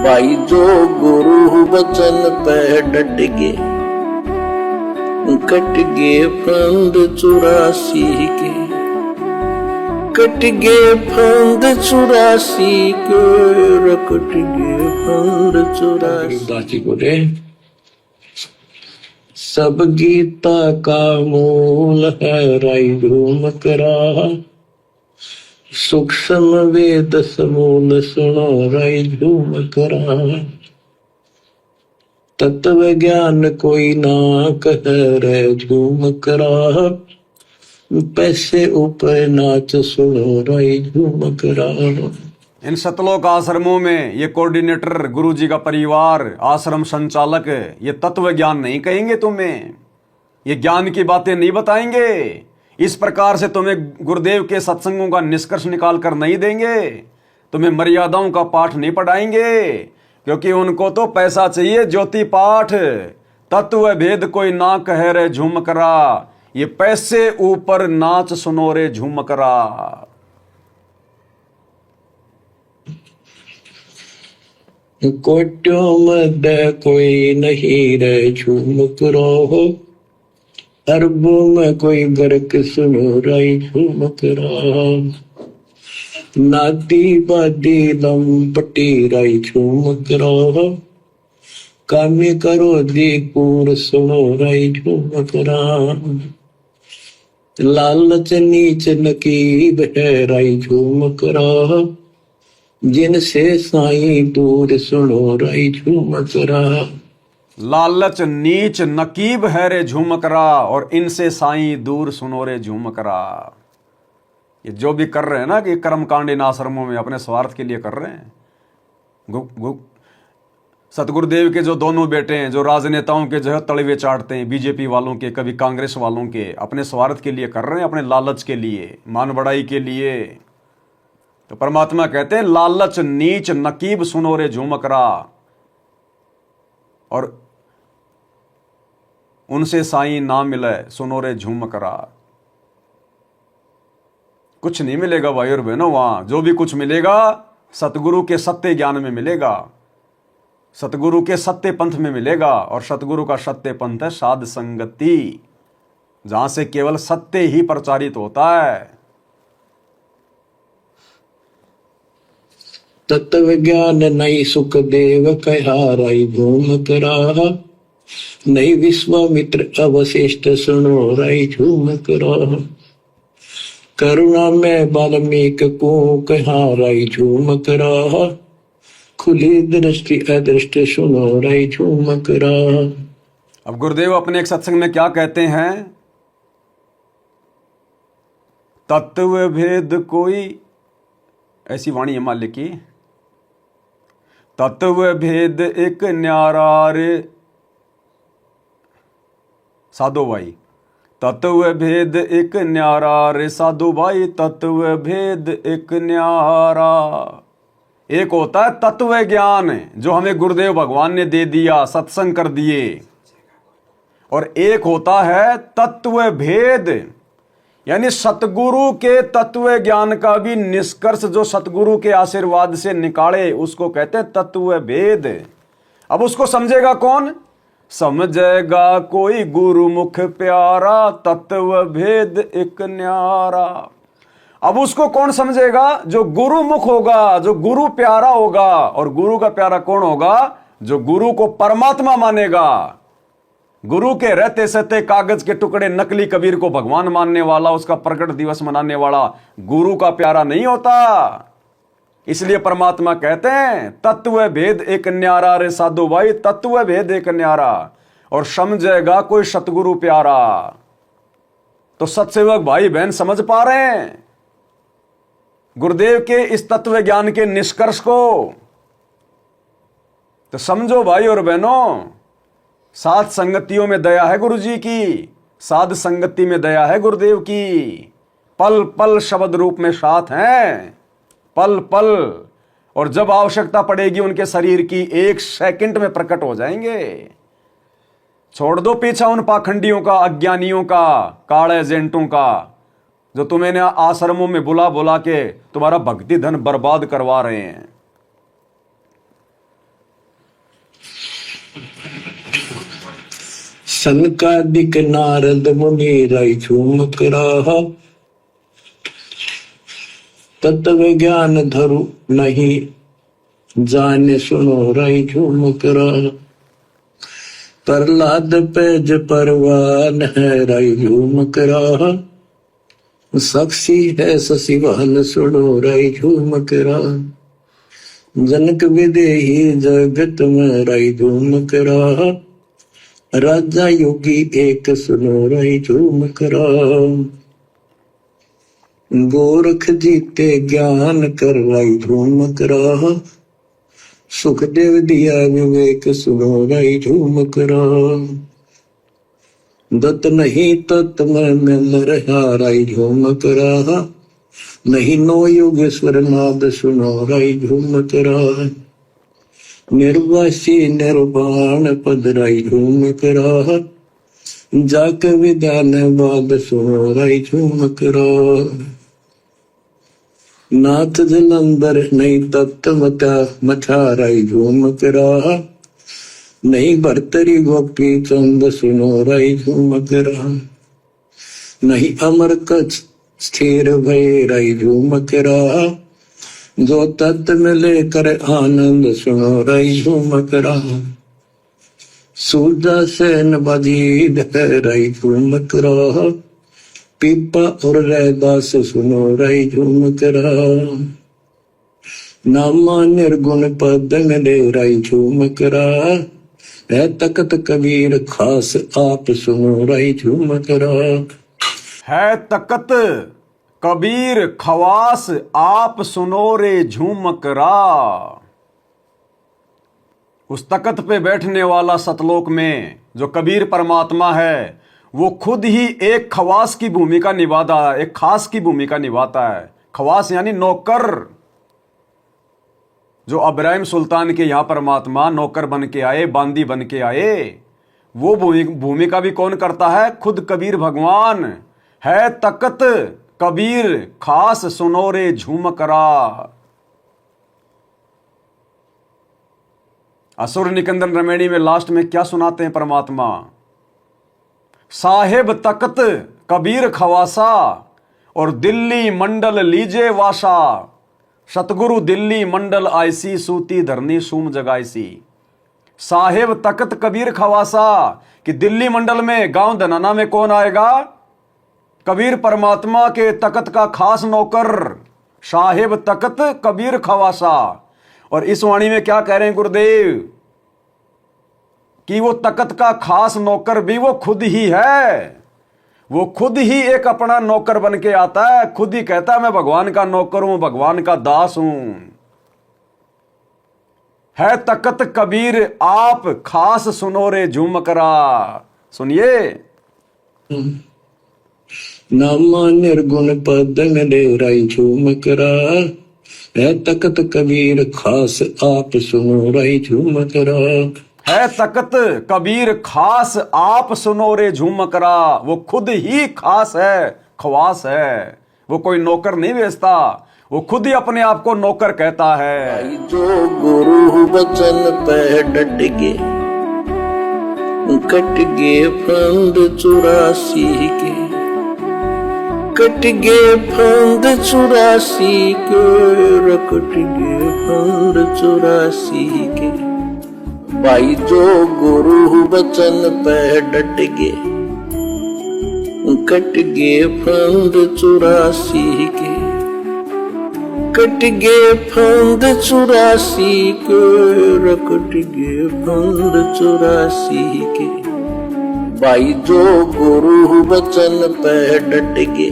भाई जो गुरु वचन पे डट गे, कट गे फंद 84 के, कट गे फंद 84 के, कट गे फंद 84 बोले। सब गीता का मूल है राई धूम करा, सूक्ष्म वेद समूल सुनो राई धूम करा। तत्व ज्ञान कोई ना कह रे झूम करा, पैसे ऊपर नाच सुनो राई झूम करा। इन सतलोक आश्रमों में ये कोऑर्डिनेटर, गुरुजी का परिवार, आश्रम संचालक ये तत्व ज्ञान नहीं कहेंगे तुम्हें, ये ज्ञान की बातें नहीं बताएंगे। इस प्रकार से तुम्हें गुरुदेव के सत्संगों का निष्कर्ष निकाल कर नहीं देंगे, तुम्हें मर्यादाओं का पाठ नहीं पढ़ाएंगे, क्योंकि उनको तो पैसा चाहिए। ज्योति पाठ, तत्व भेद कोई ना कह रे झूम करा, ये पैसे ऊपर नाच सुनो रे झूम करा। कोट्यों में कोई नहीं रे झूम करो, अरबों में कोई बरक सुनो राई झूम करा। नाती बादी लंपटी राई झूम करा, काम्य करो दीपूर सुनो राई झूम करा। लालच नीच नकीब है राई झूम करा, जिनसे साईं दूर सुनो राई झूम करा। लालच नीच नकीब है रे झूम करा, और इनसे साईं दूर सुनो रे झूम करा। ये जो भी कर रहे हैं ना कि कर्मकांड इन आश्रमों में अपने स्वार्थ के लिए कर रहे हैं। सतगुरुदेव के जो दोनों बेटे हैं, जो राजनेताओं के जो है तलवे चाटते हैं, बीजेपी वालों के, कभी कांग्रेस वालों के, अपने स्वार्थ के लिए कर रहे हैं, अपने लालच के लिए, मान बढ़ाई के लिए। तो परमात्मा कहते हैं लालच नीच नकीब सुनो रे झूम करा, और उनसे साईं ना मिले सुनो रे झूम करा। कुछ नहीं मिलेगा भाई और बहनों, वहां जो भी कुछ मिलेगा सतगुरु के सत्य ज्ञान में मिलेगा, सतगुरु के सत्य पंथ में मिलेगा। और सतगुरु का सत्य पंथ है साध संगति, जहां से केवल सत्य ही प्रचारित होता है। तत्व ज्ञान नहीं सुख देव कहा राई झूम करा, नहीं विश्वामित्र अवशिष्ट सुनो राई झूम करा। करुणा में वाल्मीक को कहा राई झूम करा, खुली दृष्टि अदृष्ट सुनो राई झूम करा। अब गुरुदेव अपने एक सत्संग में क्या कहते हैं? तत्व भेद कोई, ऐसी वाणी है मालिक की, तत्व भेद एक न्यारा रे साधो भाई, तत्व भेद एक न्यारा रे साधु भाई, तत्व भेद एक न्यारा। एक होता है तत्व ज्ञान जो हमें गुरुदेव भगवान ने दे दिया, सत्संग कर दिए, और एक होता है तत्व भेद, यानी सतगुरु के तत्व ज्ञान का भी निष्कर्ष जो सतगुरु के आशीर्वाद से निकाले, उसको कहते हैं तत्व भेद। अब उसको समझेगा कौन? समझेगा कोई गुरुमुख प्यारा, तत्व भेद एक न्यारा। अब उसको कौन समझेगा? जो गुरुमुख होगा, जो गुरु प्यारा होगा। और गुरु का प्यारा कौन होगा? जो गुरु को परमात्मा मानेगा, गुरु के रहते सहते कागज के टुकड़े नकली कबीर को भगवान मानने वाला, उसका प्रकट दिवस मनाने वाला गुरु का प्यारा नहीं होता। इसलिए परमात्मा कहते हैं तत्व भेद एक न्यारा रे साधु भाई, तत्व भेद एक न्यारा, और समझेगा कोई सतगुरु प्यारा। तो सत्सेवक भाई बहन समझ पा रहे हैं गुरुदेव के इस तत्व ज्ञान के निष्कर्ष को? तो समझो भाई और बहनों, साध संगतियों में दया है गुरु जी की, साध संगति में दया है गुरुदेव की। पल पल शब्द रूप में साथ हैं, पल पल, और जब आवश्यकता पड़ेगी उनके शरीर की 1 सेकंड में प्रकट हो जाएंगे। छोड़ दो पीछा उन पाखंडियों का, अज्ञानियों का, काले एजेंटों का, जो तुम्हें आश्रमों में बुला बुला के तुम्हारा भक्ति धन बर्बाद करवा रहे हैं। सनकादिक नारद मुनि राय झूम कराहा, तत्व ज्ञान धरु नहीं जाने सुनो राय झूम कराहा। प्रहलाद पैज परवान है राय झूम कराहा, साक्षी है शशिवाहन सुनो राय झूम कराहा। जनक विदेही जगत में राय झूम कराहा, राजा योगी एक सुनो राय झूम कराहा। गोरख जीते ज्ञान कर राय झूम कराहा, सुखदेव दिया विवेक सुनो राय झूम कराहा। दत्त नहीं तत् में मिल रहा राय झूम कराहा, नहीं नो योगेश्वर नाद सुनो राय झूम कराहा। निर्वासी निर्वाण पद राय झूम कराहा, जाक विधान बाद सुनो राय झूम कराहा। नाथ जलंधर नहीं तत्व मथा राय झूम कराहा, नहीं भरतरी गोपी चंद सुनो राय झूम कराहा। नहीं अमर कच्छ स्थिर भय राय झूम कराहा, जो तत्व में लेकर आनंद सुनो राय झूम कराहा। सूरजा सेन बजीद है राय झूम कराहा, पीपा और रैदास सुनो राय झूम कराहा। नामा निर्गुण पद मिले राय झूम कराहा, है तकत कबीर खास आप सुनो राय झूम कराहा। है तकत कबीर खवास आप सुनो रे झूम करा। उस तकत पे बैठने वाला सतलोक में जो कबीर परमात्मा है, वो खुद ही एक खवास की भूमिका निभाता है, एक खास की भूमिका निभाता है। खवास यानी नौकर। जो इब्राहिम सुल्तान के यहां परमात्मा नौकर बन के आए, बांदी बन के आए, वो भूमिका भी कौन करता है? खुद कबीर भगवान। है तकत कबीर खास सुनो रे झूम करा। असुर निकंदन रमेणी में लास्ट में क्या सुनाते हैं परमात्मा? साहेब तकत कबीर खवासा और दिल्ली मंडल लीजे वासा। सतगुरु दिल्ली मंडल आईसी, सूती धरनी सूम जगाईसी। साहेब तकत कबीर खवासा कि दिल्ली मंडल में गांव धनाना में कौन आएगा? कबीर परमात्मा के तकत का खास नौकर। साहेब तकत कबीर खवासा। और इस वाणी में क्या कह रहे हैं गुरुदेव? कि वो तकत का खास नौकर भी वो खुद ही है। वो खुद ही एक अपना नौकर बन के आता है, खुद ही कहता है मैं भगवान का नौकर हूं, भगवान का दास हूं। है तकत कबीर आप खास सुनो रे झूम करा। सुनिए। नामा निर्गुण पद मिले राय झूम करा, है तकत कबीर खास आप सुनो राय झूम करा। है तकत कबीर खास आप सुनो रे झूम करा। वो खुद ही खास है, खवास है। वो कोई नौकर नहीं बेचता, वो खुद ही अपने आप को नौकर कहता है। जो गुरु वचन पे डट गे, कट गे फंद 84 के, कट गे फंद 84 के, कट गे फंद 84 के। भाई जो गुरु वचन पे डट गे, कट गे फंद 84 के, कट गे फंद 84 के, कट गे फंद 84 के। भाई जो गुरु वचन पे डट गे,